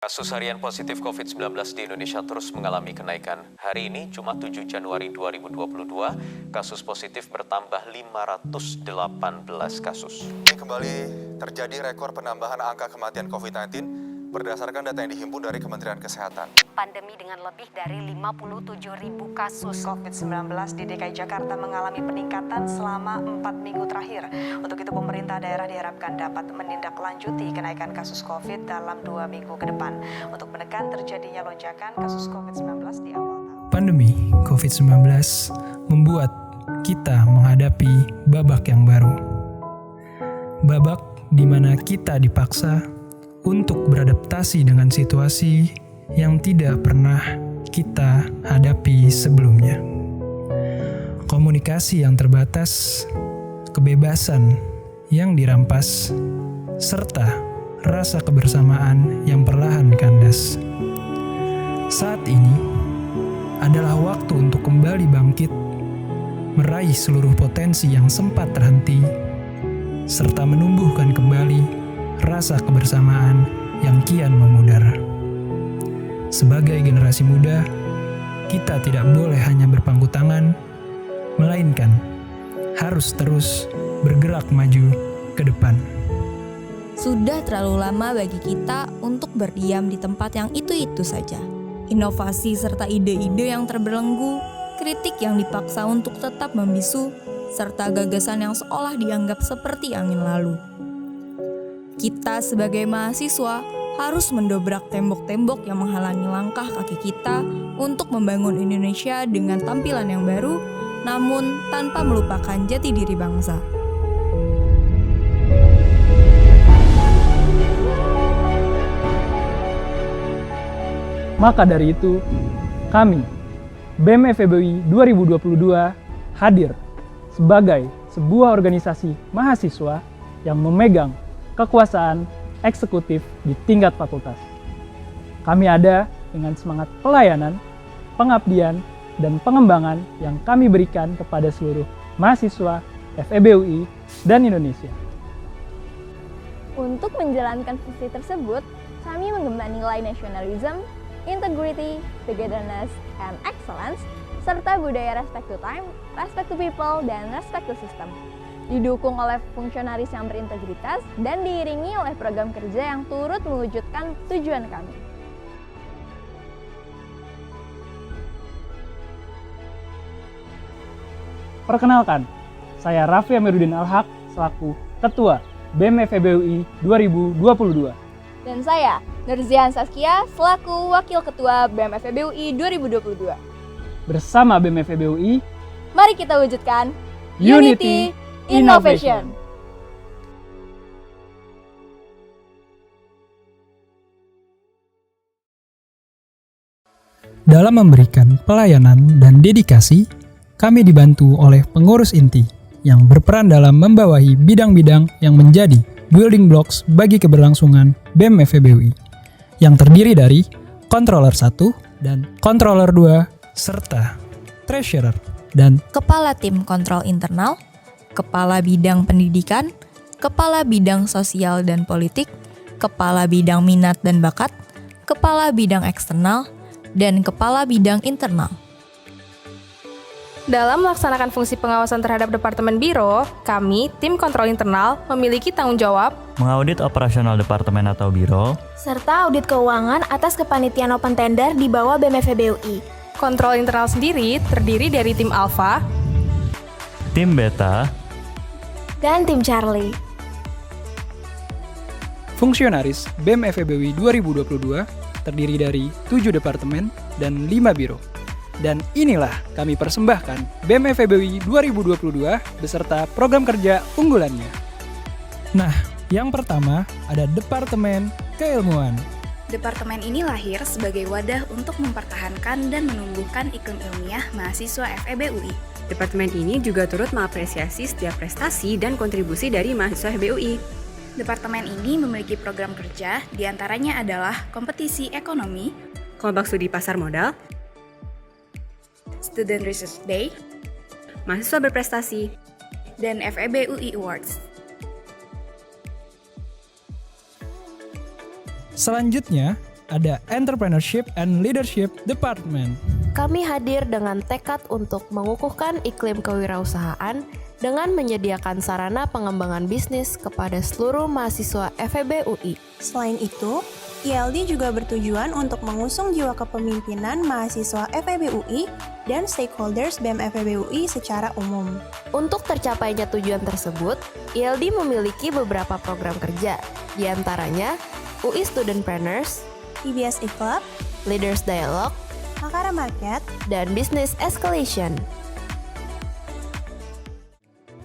Kasus harian positif COVID-19 di Indonesia terus mengalami kenaikan. Hari ini, Jumat 7 Januari 2022, kasus positif bertambah 518 kasus. Ini kembali terjadi rekor penambahan angka kematian COVID-19 berdasarkan data yang dihimpun dari Kementerian Kesehatan. Pandemi dengan lebih dari 57.000 kasus COVID-19 di DKI Jakarta mengalami peningkatan selama 4 minggu terakhir. Untuk itu pemerintah daerah diharapkan dapat menindaklanjuti kenaikan kasus COVID dalam 2 minggu ke depan untuk menekan terjadinya lonjakan kasus COVID-19 di awal tahun. Pandemi COVID-19 membuat kita menghadapi babak yang baru. Babak di mana kita dipaksa untuk beradaptasi dengan situasi yang tidak pernah kita hadapi sebelumnya. Komunikasi yang terbatas, kebebasan yang dirampas, serta rasa kebersamaan yang perlahan kandas. Saat ini adalah waktu untuk kembali bangkit, meraih seluruh potensi yang sempat terhenti, serta menumbuhkan kembali rasa kebersamaan yang kian memudar. Sebagai generasi muda, kita tidak boleh hanya berpangku tangan, melainkan harus terus bergerak maju ke depan. Sudah terlalu lama bagi kita untuk berdiam di tempat yang itu-itu saja. Inovasi serta ide-ide yang terbelenggu, kritik yang dipaksa untuk tetap membisu, serta gagasan yang seolah dianggap seperti angin lalu. Kita sebagai mahasiswa harus mendobrak tembok-tembok yang menghalangi langkah kaki kita untuk membangun Indonesia dengan tampilan yang baru, namun tanpa melupakan jati diri bangsa. Maka dari itu, kami, BEM FEBUI 2022, hadir sebagai sebuah organisasi mahasiswa yang memegang kekuasaan eksekutif di tingkat fakultas. Kami ada dengan semangat pelayanan, pengabdian, dan pengembangan yang kami berikan kepada seluruh mahasiswa FEBUI dan Indonesia. Untuk menjalankan visi tersebut, kami menggemban nilai nasionalisme, integrity, togetherness, and excellence, serta budaya respect to time, respect to people, dan respect to system. Didukung oleh fungsionaris yang berintegritas dan diiringi oleh program kerja yang turut mewujudkan tujuan kami. Perkenalkan, saya Raffi Amiruddin Al-Haq selaku Ketua BEM FEBUI 2022. Dan saya, Nurzian Saskia, selaku Wakil Ketua BEM FEBUI 2022. Bersama BEM FEBUI, mari kita wujudkan Unity Innovation. Dalam memberikan pelayanan dan dedikasi, kami dibantu oleh pengurus inti yang berperan dalam membawahi bidang-bidang yang menjadi building blocks bagi keberlangsungan BEM FEBUI, yang terdiri dari Controller 1 dan Controller 2, serta Treasurer dan Kepala Tim Kontrol Internal, Kepala Bidang Pendidikan, Kepala Bidang Sosial dan Politik, Kepala Bidang Minat dan Bakat, Kepala Bidang Eksternal, dan Kepala Bidang Internal. Dalam melaksanakan fungsi pengawasan terhadap Departemen Biro, kami, Tim Kontrol Internal, memiliki tanggung jawab mengaudit operasional Departemen atau Biro, serta audit keuangan atas kepanitiaan open tender di bawah BEM FEBUI. Kontrol internal sendiri terdiri dari tim Alpha, tim Beta, dan tim Charlie. Fungsionaris BEM FEBUI 2022 terdiri dari 7 departemen dan 5 biro. Dan inilah kami persembahkan BEM FEBUI 2022 beserta program kerja unggulannya. Nah, yang pertama ada Departemen Keilmuan. Departemen ini lahir sebagai wadah untuk mempertahankan dan menumbuhkan iklim ilmiah mahasiswa FEBUI. Departemen ini juga turut mengapresiasi setiap prestasi dan kontribusi dari mahasiswa FEBUI. Departemen ini memiliki program kerja, diantaranya adalah kompetisi ekonomi, kelompok studi pasar modal, Student Research Day, mahasiswa berprestasi, dan FEBUI Awards. Selanjutnya ada Entrepreneurship and Leadership Department. Kami hadir dengan tekad untuk mengukuhkan iklim kewirausahaan dengan menyediakan sarana pengembangan bisnis kepada seluruh mahasiswa FEB UI. Selain itu, ILD juga bertujuan untuk mengusung jiwa kepemimpinan mahasiswa FEB UI dan stakeholders BEM FEB UI secara umum. Untuk tercapainya tujuan tersebut, ILD memiliki beberapa program kerja, di antaranya UI Studentpreneurs, IBS E-Club, Leaders Dialogue, Makara Market, dan Business Escalation.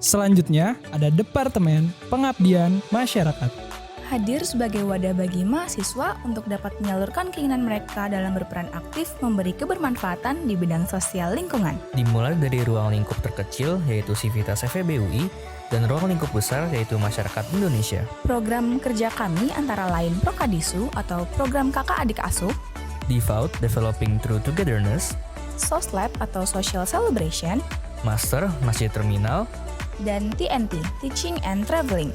Selanjutnya ada Departemen Pengabdian Masyarakat. Hadir sebagai wadah bagi mahasiswa untuk dapat menyalurkan keinginan mereka dalam berperan aktif memberi kebermanfaatan di bidang sosial lingkungan. Dimulai dari ruang lingkup terkecil yaitu Civitas FEB UI dan ruang lingkup besar yaitu Masyarakat Indonesia. Program kerja kami antara lain Prokadisu atau Program Kakak Adik Asuh, Devout Developing Through Togetherness, Soslab atau Social Celebration, Master Masjid Terminal, dan TNT Teaching and Traveling.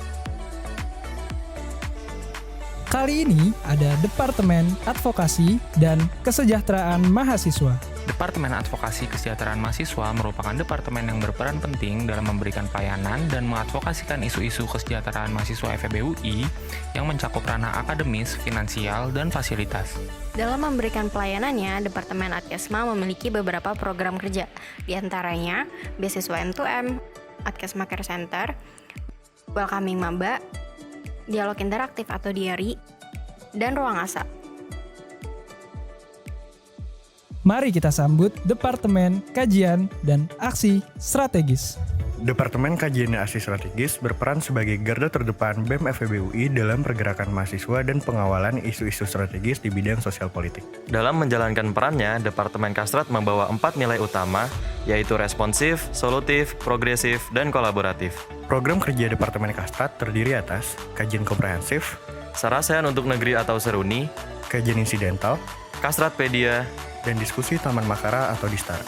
Kali ini ada Departemen Advokasi dan Kesejahteraan Mahasiswa. Departemen Advokasi Kesejahteraan Mahasiswa merupakan departemen yang berperan penting dalam memberikan pelayanan dan mengadvokasikan isu-isu kesejahteraan mahasiswa FEB UI yang mencakup ranah akademis, finansial, dan fasilitas. Dalam memberikan pelayanannya, Departemen Adkesma memiliki beberapa program kerja, di antaranya beasiswa M2M, Adkesma Care Center, Welcoming Maba, Dialog Interaktif atau Diari, dan Ruang ASA. Mari kita sambut Departemen Kajian dan Aksi Strategis. Departemen Kajian dan Aksi Strategis berperan sebagai garda terdepan BEM FEB UI dalam pergerakan mahasiswa dan pengawalan isu-isu strategis di bidang sosial politik. Dalam menjalankan perannya, Departemen Kastrat membawa 4 nilai utama, yaitu responsif, solutif, progresif, dan kolaboratif. Program kerja Departemen Kastrat terdiri atas kajian komprehensif, Sarasehan untuk negeri atau Seruni, kajian insidental, Kastratpedia, dan diskusi Taman Makara atau Distara.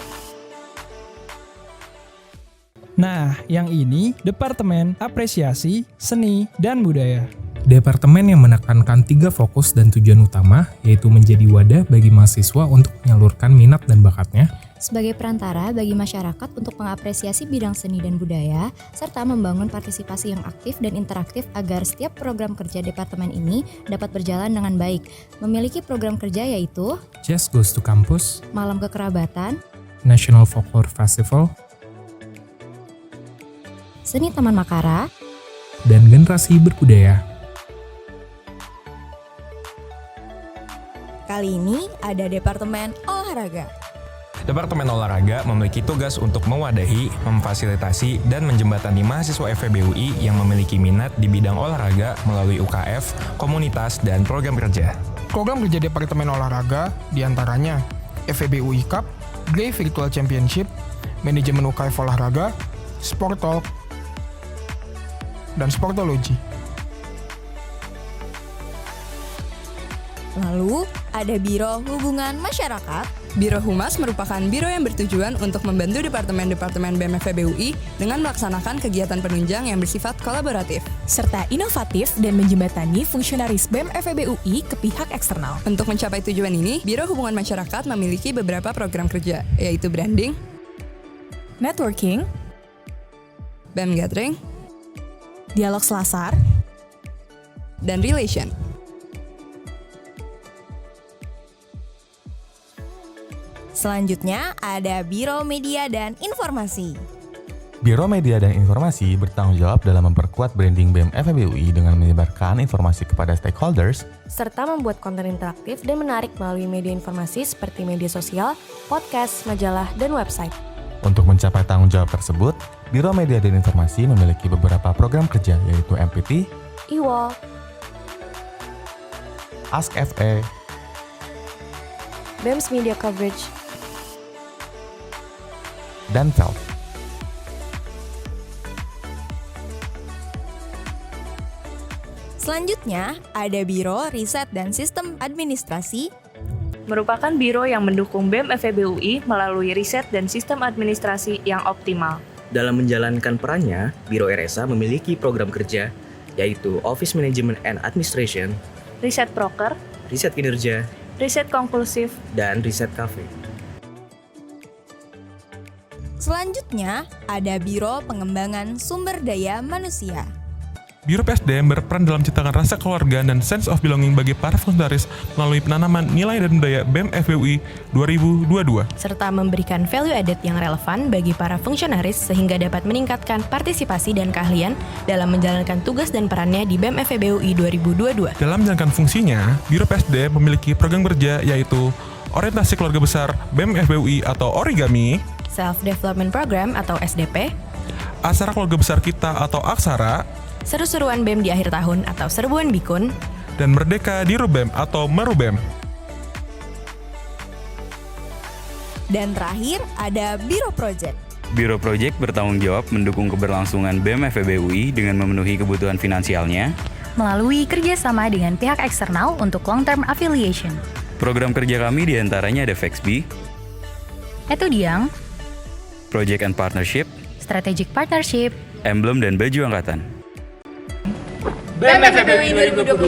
Nah, yang ini Departemen Apresiasi, Seni, dan Budaya. Departemen yang menekankan 3 fokus dan tujuan utama, yaitu menjadi wadah bagi mahasiswa untuk menyalurkan minat dan bakatnya, sebagai perantara bagi masyarakat untuk mengapresiasi bidang seni dan budaya, serta membangun partisipasi yang aktif dan interaktif agar setiap program kerja departemen ini dapat berjalan dengan baik. Memiliki program kerja yaitu Jazz Goes to Campus, Malam Kekerabatan, National Folklore Festival, Seni Taman Makara, dan Generasi Berbudaya. Kali ini ada Departemen Olahraga. Departemen Olahraga memiliki tugas untuk mewadahi, memfasilitasi, dan menjembatani mahasiswa FEB UI yang memiliki minat di bidang olahraga melalui UKF, komunitas, dan program kerja. Program kerja Departemen Olahraga diantaranya FEB UI Cup, Grey Virtual Championship, Manajemen UKF Olahraga, Sport Talk, dan Sportology. Lalu, ada Biro Hubungan Masyarakat. Biro Humas merupakan biro yang bertujuan untuk membantu departemen-departemen BEM FEB UI dengan melaksanakan kegiatan penunjang yang bersifat kolaboratif, serta inovatif dan menjembatani fungsionaris BEM FEB UI ke pihak eksternal. Untuk mencapai tujuan ini, Biro Hubungan Masyarakat memiliki beberapa program kerja, yaitu branding, networking, BEM gathering, dialog selasar, dan relation. Selanjutnya ada Biro Media dan Informasi. Biro Media dan Informasi bertanggung jawab dalam memperkuat branding BEM FEB UI dengan menyebarkan informasi kepada stakeholders, serta membuat konten interaktif dan menarik melalui media informasi seperti media sosial, podcast, majalah, dan website. Untuk mencapai tanggung jawab tersebut, Biro Media dan Informasi memiliki beberapa program kerja yaitu MPT, e-wall, Ask FE, BEMS Media Coverage, dan VELT. Selanjutnya, ada Biro Riset dan Sistem Administrasi, merupakan biro yang mendukung BEM FEB UI melalui riset dan sistem administrasi yang optimal. Dalam menjalankan perannya, Biro RSA memiliki program kerja, yaitu Office Management and Administration, Riset Proker, riset kinerja, riset konklusif, dan riset cafe. Selanjutnya, ada Biro Pengembangan Sumber Daya Manusia. Biro PSDM berperan dalam menciptakan rasa keluargaan dan sense of belonging bagi para fungsionaris melalui penanaman nilai dan budaya BEM FBUI 2022. Serta memberikan value added yang relevan bagi para fungsionaris sehingga dapat meningkatkan partisipasi dan keahlian dalam menjalankan tugas dan perannya di BEM FBUI 2022. Dalam menjalankan fungsinya, Biro PSDM memiliki program kerja yaitu Orientasi Keluarga Besar BEM FBUI atau Origami, Self Development Program atau SDP, Aksara Keluarga Besar Kita atau Aksara, Seru-seruan BEM di akhir tahun atau Serbuan Bikun, dan Merdeka di Rubem atau Merubem. Dan terakhir ada Biro Project. Biro Project bertanggung jawab mendukung keberlangsungan BEM FEBUI dengan memenuhi kebutuhan finansialnya melalui kerjasama dengan pihak eksternal untuk long-term affiliation. Program kerja kami diantaranya ada FEXB, Etudiang, Project and Partnership, Strategic Partnership, Emblem dan Baju Angkatan. BEM FEBUI 2022